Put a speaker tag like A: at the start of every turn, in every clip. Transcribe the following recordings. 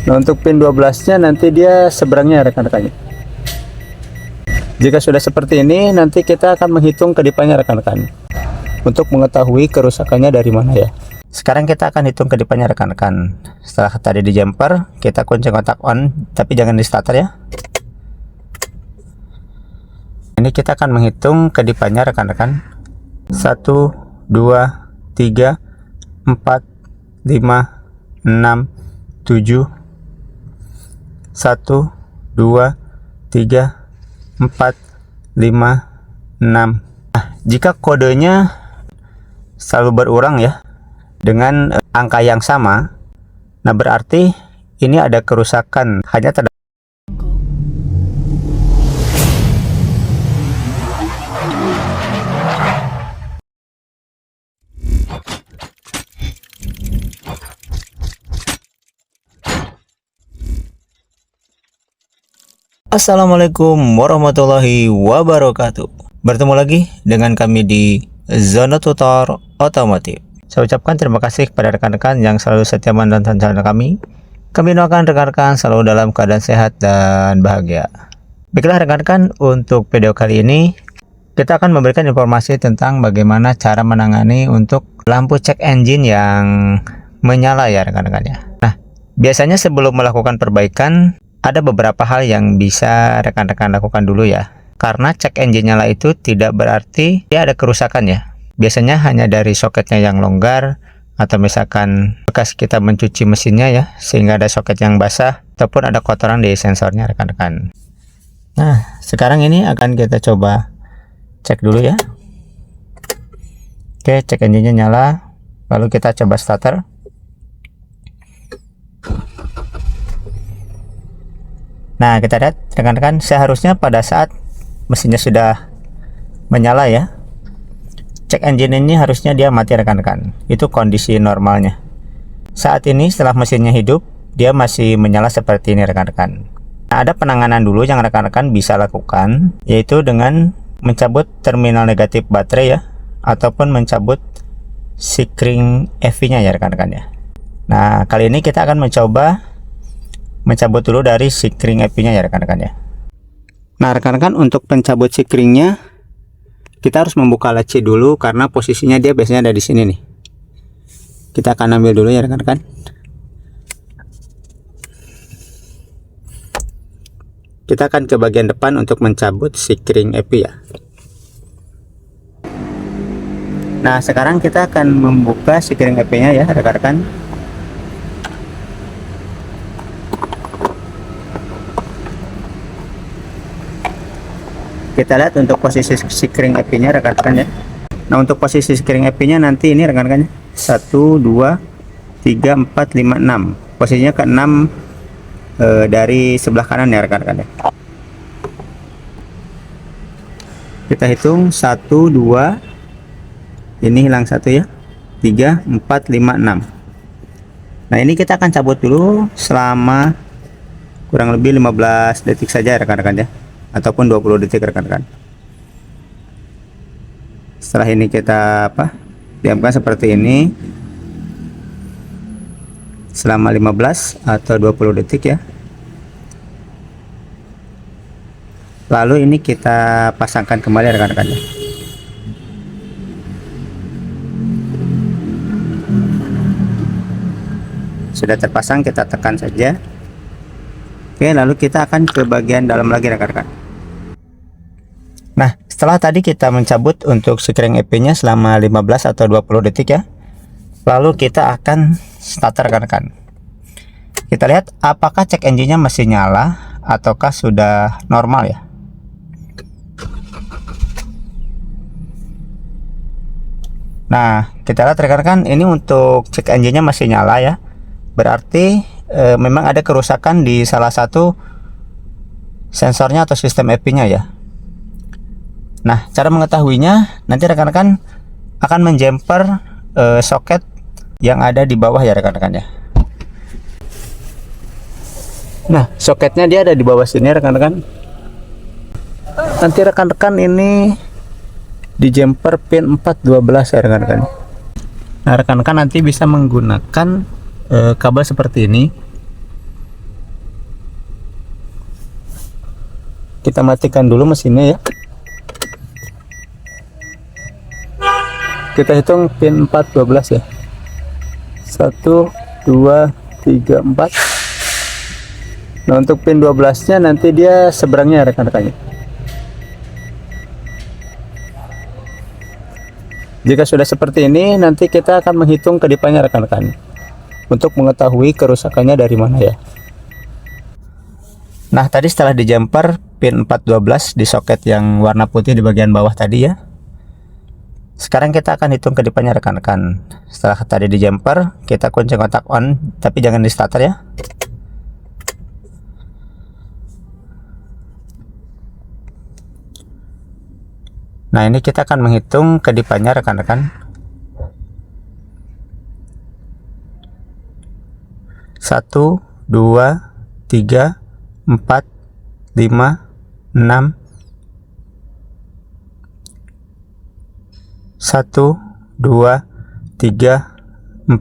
A: Nah, untuk pin 12-nya nanti dia seberangnya rekan-rekan. Jika sudah seperti ini, nanti kita akan menghitung kedipannya rekan-rekan, untuk mengetahui kerusakannya dari mana ya. Sekarang kita akan hitung kedipannya rekan-rekan. Setelah tadi di jumper, kita kunci kontak on, tapi jangan di starter ya. Ini kita akan menghitung kedipannya rekan-rekan. 1, 2, 3, 4, 5, 6, 7, 1, 2, 3, 4, 5, 6. Nah, jika kodenya selalu berulang ya dengan angka yang sama, nah berarti ini ada kerusakan. Hanya terdapat Assalamualaikum warahmatullahi wabarakatuh. Bertemu lagi dengan kami di Zona Tutor Otomotif. Saya ucapkan terima kasih kepada rekan-rekan yang selalu setia menonton channel kami. Kami doakan rekan-rekan selalu dalam keadaan sehat dan bahagia. Baiklah rekan-rekan, untuk video kali ini kita akan memberikan informasi tentang bagaimana cara menangani untuk lampu cek engine yang menyala ya rekan-rekan ya. Nah, biasanya sebelum melakukan perbaikan, ada beberapa hal yang bisa rekan-rekan lakukan dulu ya. Karena cek engine nyala itu tidak berarti dia ada kerusakan ya. Biasanya hanya dari soketnya yang longgar, atau misalkan bekas kita mencuci mesinnya ya, sehingga ada soket yang basah, ataupun ada kotoran di sensornya rekan-rekan. Nah, sekarang ini akan kita coba cek dulu ya. Oke, cek engine-nya nyala. Lalu kita coba starter. Nah, kita lihat rekan-rekan, seharusnya pada saat mesinnya sudah menyala ya, cek engine ini harusnya dia mati rekan-rekan. Itu kondisi normalnya. Saat ini setelah mesinnya hidup, dia masih menyala seperti ini rekan-rekan. Nah, ada penanganan dulu yang rekan-rekan bisa lakukan, yaitu dengan mencabut terminal negatif baterai ya, ataupun mencabut sikring EV-nya ya rekan-rekan ya. Nah, kali ini kita akan mencoba mencabut dulu dari sikring EV-nya ya rekan-rekan ya. Nah rekan-rekan, untuk pencabut sikringnya kita harus membuka laci dulu, karena posisinya dia biasanya ada di sini nih. Kita akan ambil dulu ya rekan-rekan. Kita akan ke bagian depan untuk mencabut sikring EV ya. Nah sekarang kita akan membuka sikring EV-nya ya rekan-rekan. Kita lihat untuk posisi sikring EV-nya rekan-rekan ya. Nah untuk posisi sikring EV-nya nanti ini rekan-rekan ya, 1, 2, 3, 4, 5, 6. Posisinya ke 6 dari sebelah kanan ya rekan-rekan ya. Kita hitung 1, 2, ini hilang 1 ya, 3, 4, 5, 6. Nah ini kita akan cabut dulu selama kurang lebih 15 detik saja rekan-rekan ya, ataupun 20 detik rekan-rekan. Setelah ini kita diamkan seperti ini selama 15 atau 20 detik ya. Lalu ini kita pasangkan kembali rekan-rekan ya. Sudah terpasang, kita tekan saja. Oke, lalu kita akan ke bagian dalam lagi rekan-rekan. Nah, setelah tadi kita mencabut untuk sikring EP-nya selama 15 atau 20 detik ya. Lalu kita akan starter rekan-rekan. Kita lihat apakah cek engine-nya masih nyala ataukah sudah normal ya. Nah, kita lihat rekan-rekan, ini untuk cek engine-nya masih nyala ya. Berarti memang ada kerusakan di salah satu sensornya atau sistem EP-nya ya. Nah, cara mengetahuinya nanti rekan-rekan akan menjumper soket yang ada di bawah ya rekan-rekan ya. Nah, soketnya dia ada di bawah sini rekan-rekan. Nanti rekan-rekan ini di jumper pin 412 ya rekan-rekan. Nah, rekan-rekan nanti bisa menggunakan kabel seperti ini. kita matikan dulu mesinnya ya. Kita hitung pin 4 12 ya. 1 2 3 4. Nah, untuk pin 12 nya nanti dia seberangnya rekan-rekannya. Jika sudah seperti ini, nanti kita akan menghitung kedipannya rekan-rekan, untuk mengetahui kerusakannya dari mana ya. Nah, tadi setelah dijumper pin 412 di soket yang warna putih di bagian bawah tadi ya. Sekarang kita akan hitung kedipannya rekan-rekan. Setelah tadi dijumper, kita kunci kontak on, tapi jangan di starter ya. Nah, ini kita akan menghitung kedipannya rekan-rekan. 1 2 3 4 5 6. 1 2 3 4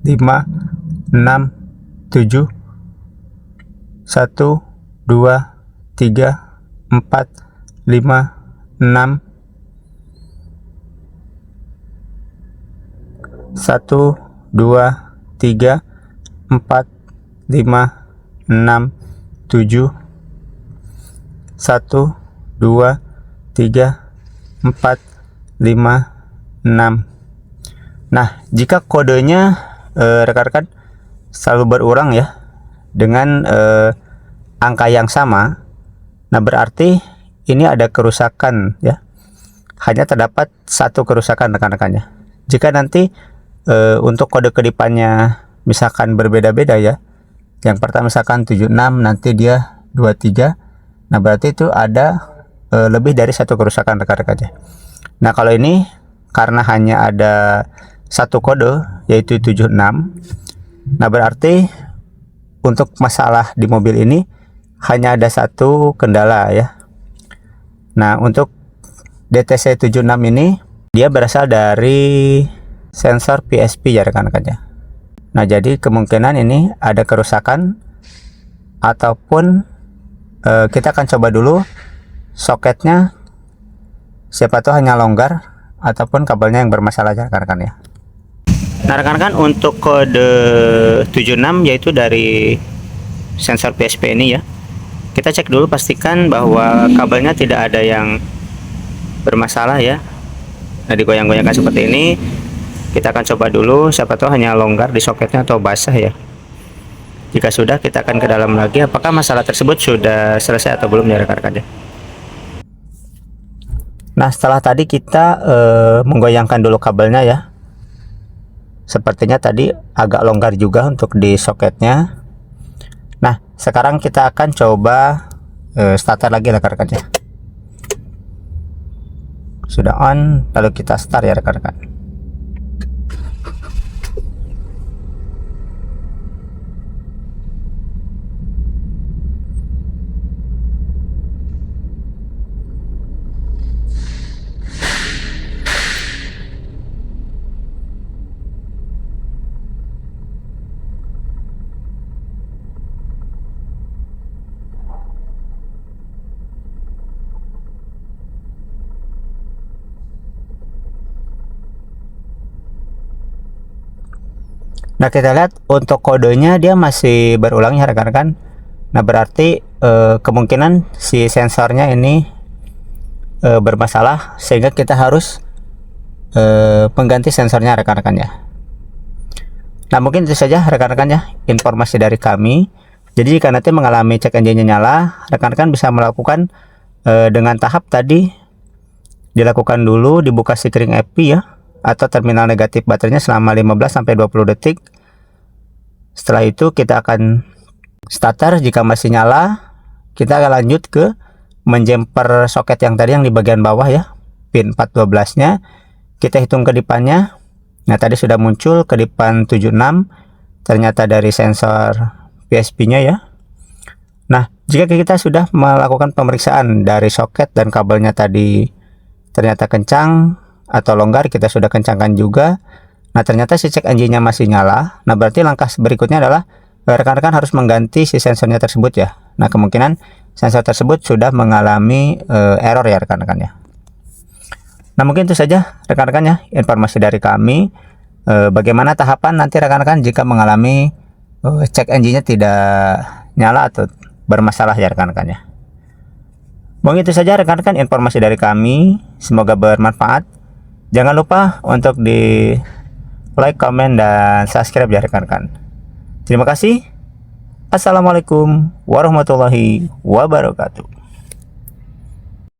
A: 5 6 7. 1 2 3 4 5 6. 1 2 3 4 5 6 7. 1 2 3 4 5 6. Nah, jika kodenya rekan-rekan selalu berulang ya dengan angka yang sama, nah berarti ini ada kerusakan ya. Hanya terdapat satu kerusakan rekan-rekannya. Jika nanti untuk kode kedipannya misalkan berbeda-beda ya. Yang pertama misalkan 76, nanti dia 23. Nah, berarti itu ada lebih dari satu kerusakan rekan-rekannya. Nah, kalau ini karena hanya ada satu kode yaitu 76. Nah, berarti untuk masalah di mobil ini hanya ada satu kendala ya. Nah, untuk DTC 76 ini dia berasal dari sensor PSP ya rekan-rekannya. Nah, jadi kemungkinan ini ada kerusakan ataupun kita akan coba dulu soketnya, siapa tahu hanya longgar ataupun kabelnya yang bermasalah ya rekan-rekan ya. Nah, rekan-rekan, untuk kode 76 yaitu dari sensor PSP ini ya. Kita cek dulu, pastikan bahwa kabelnya tidak ada yang bermasalah ya. Nah, digoyang-goyangkan seperti ini. Kita akan coba dulu, siapa tahu hanya longgar di soketnya atau basah ya. Jika sudah, kita akan ke dalam lagi apakah masalah tersebut sudah selesai atau belum ya rekan-rekan ya. Nah, setelah tadi kita menggoyangkan dulu kabelnya ya. Sepertinya tadi agak longgar juga untuk di soketnya. Nah, sekarang kita akan coba starter lagi rekan-rekan ya. Sudah on, lalu kita start ya rekan-rekan. Nah, kita lihat untuk kodenya dia masih berulang ya rekan-rekan. Nah, berarti kemungkinan si sensornya ini bermasalah sehingga kita harus mengganti sensornya rekan-rekan ya. Nah, mungkin itu saja rekan-rekan ya informasi dari kami. Jadi jika nanti mengalami cek engine-nya nyala, rekan-rekan bisa melakukan dengan tahap tadi, dilakukan dulu dibuka sikring epi ya, atau terminal negatif baterainya selama 15-20 detik. Setelah itu kita akan starter. Jika masih nyala, kita akan lanjut ke menjumper soket yang tadi yang di bagian bawah ya, pin 412 nya. Kita hitung kedipannya. Nah, tadi sudah muncul kedipan 76, ternyata dari sensor PSP nya ya. Nah, jika kita sudah melakukan pemeriksaan dari soket dan kabelnya tadi ternyata kencang atau longgar, kita sudah kencangkan juga. Nah, ternyata si cek engine-nya masih nyala. Nah, berarti langkah berikutnya adalah rekan-rekan harus mengganti si sensornya tersebut ya. Nah, kemungkinan sensor tersebut sudah mengalami error ya rekan-rekan ya. Nah mungkin itu saja rekan-rekan ya informasi dari kami. Bagaimana tahapan nanti rekan-rekan jika mengalami cek engine-nya tidak nyala atau bermasalah ya rekan-rekan ya. Mungkin itu saja rekan-rekan informasi dari kami. Semoga bermanfaat. Jangan lupa untuk di like, komen, dan subscribe ya rekan-rekan. Terima kasih. Assalamualaikum warahmatullahi wabarakatuh.